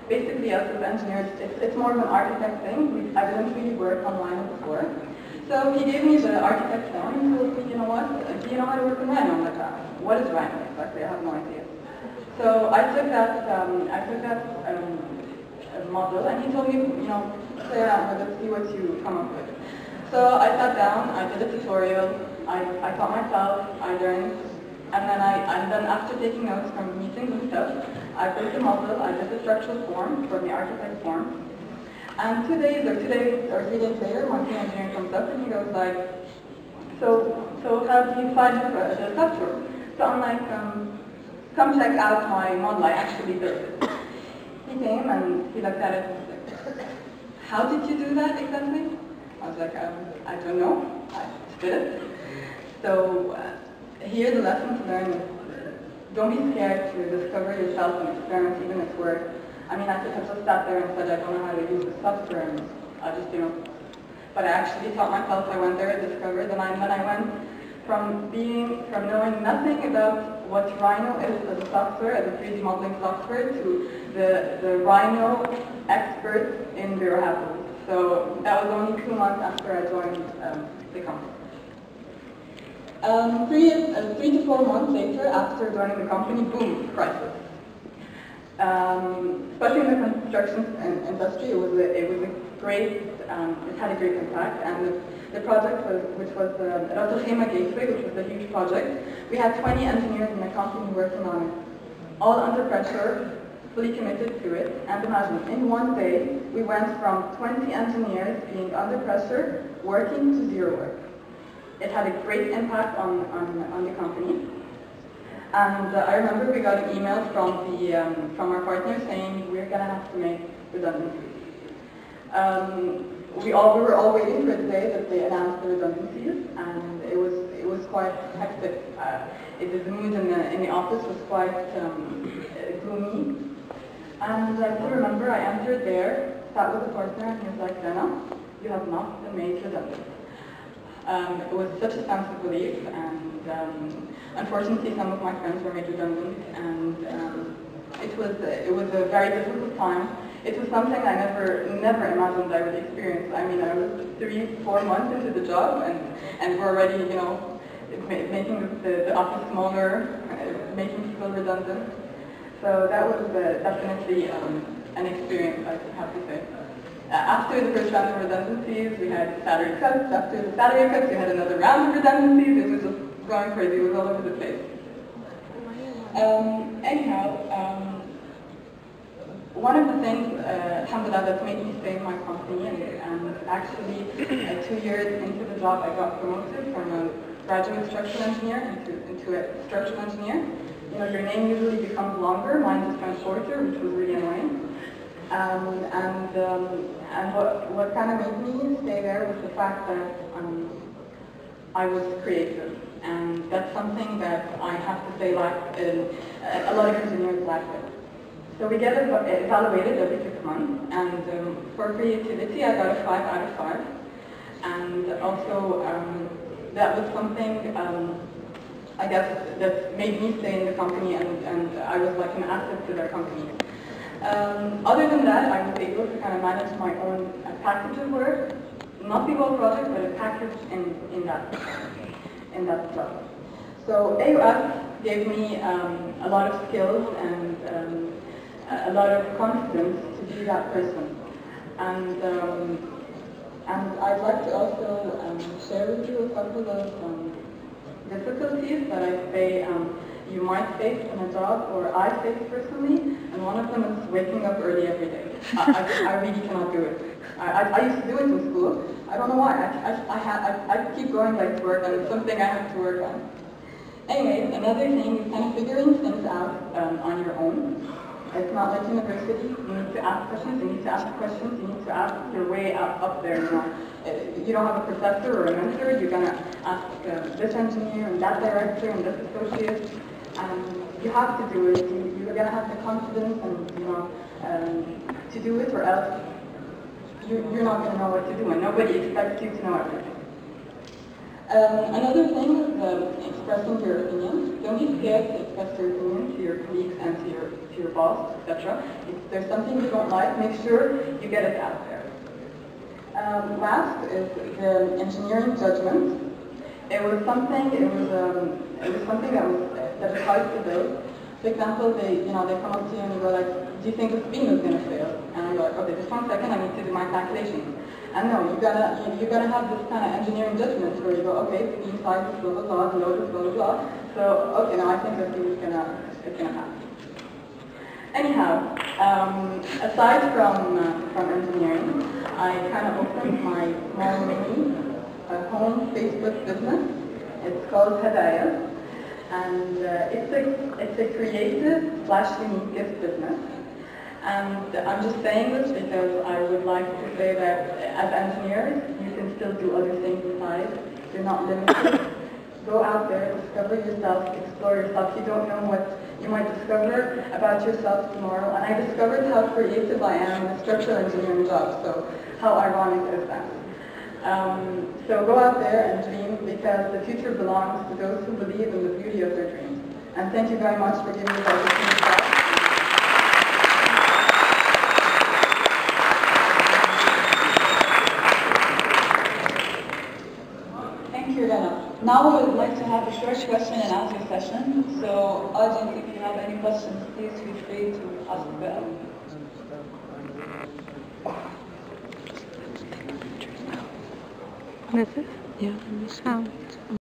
basically us as engineers, it's more of an architect thing. I didn't really work online before. So he gave me the architect form and told me, you know what, do you know how to work in Rhino? I'm like, what is Rhino exactly? I have no idea. So I took that model, and he told me, you know, play around with it, see what you come up with. So I sat down, I did a tutorial, I taught myself, I learned, and then after taking notes from meetings and stuff, I built the model, I did the structural form for the architect form, and 3 days later, my team engineer comes up and he goes like, so how do you find the software? So I'm like, come check out my model, I actually built it. He came and he looked at it and was like, how did you do that exactly? I was like, I don't know, I did it. So here the lesson to learn is, don't be scared to discover yourself and experiment even at work. I mean, I could have just sat there and said, I don't know how to use the software, and I just, you know, but I actually taught myself. I went there and discovered, and then I went from knowing nothing about what Rhino is as a software, as a 3D modeling software, to the Rhino expert in Bureau Happily. So that was only 2 months after I joined the company. 3 to 4 months later, after joining the company, boom, crisis. Especially in the construction industry, it was a great, it had a great impact, and the project which was the Rana Gateway, which was a huge project. We had 20 engineers in the company working on it, all under pressure, fully committed to it. And imagine, in one day, we went from 20 engineers being under pressure, working, to 0 work. It had a great impact on the company. And I remember we got an email from our partner saying we're going to have to make redundancies. We were all waiting for the day that they announced the redundancies, and it was quite hectic. The mood in the office was quite gloomy. And I still remember I entered there, sat with the partner, and he was like, Rana, you have not been made redundant. It was such a sense of relief, and unfortunately some of my friends were made redundant, and it was a very difficult time. It was something I never imagined I would experience. I mean, I was 3-4 months into the job, and we're already, you know, making the office smaller, making people redundant. So that was definitely an experience, I have to say. After the first round of redundancies, we had salary cuts. After the salary cuts, we had another round of redundancies. It was just going crazy. It was all over the place. Anyhow, one of the things, alhamdulillah, that made me stay in my company, and actually 2 years into the job, I got promoted from a graduate structural engineer into a structural engineer. You know, your name usually becomes longer. Mine just went shorter, which was really annoying. And what kind of made me stay there was the fact that I was creative, and that's something that I have to say, like a lot of engineers lack it. So we get evaluated every 6 months, and for creativity I got a 5 out of 5, and also that was something I guess that made me stay in the company, and I was like an asset to their company. Other than that, I was able to kind of manage my own package of work, not the whole project, but a package in that job. So AUS gave me a lot of skills and a lot of confidence to be that person. And I'd like to also share with you a couple of difficulties that I say you might face in a job, or I face personally, and one of them is waking up early every day. I really cannot do it. I used to do it in school. I don't know why. I keep going late to work, and it's something I have to work on. Anyway, another thing is kind of figuring things out on your own. It's not like university. You need to ask questions, you need to ask questions, you need to ask your way up there. You know, you don't have a professor or a mentor. You're gonna ask this engineer and that director and this associate, and you have to do it. You're gonna have the confidence and to do it, or else you're not gonna know what to do, and nobody expects you to know everything. Another thing is expressing your opinions. Don't be scared to express your opinion to your colleagues and to to your boss, etc. If there's something you don't like, make sure you get it out there. Last is the engineering judgment. It was something that is hard to build. For example, they come up to you and you go like, do you think this beam is going to fail? And I go like, okay, just 1 second, I need to do my calculations. And no, you gotta have this kind of engineering judgment where you go, okay, the beam size is blah blah blah, the load is blah blah blah. So okay, now I think this thing is gonna happen. Anyhow, aside from engineering, I kind of opened my small mini home Facebook business. It's called Hadaya, and it's a creative/unique gift business. And I'm just saying this because I would like to say that as engineers, you can still do other things besides. You're not limited. Go out there, discover yourself, explore yourself. You don't know what you might discover about yourself tomorrow. And I discovered how creative I am in a structural engineering job, so how ironic is that? So go out there and dream, because the future belongs to those who believe in the beauty of their dreams. And thank you very much for giving me the opportunity. Thank you, Rana. Now we would like to have a short question and answer session. So, audience, if you have any questions, please feel free to ask them. That's it? Yeah.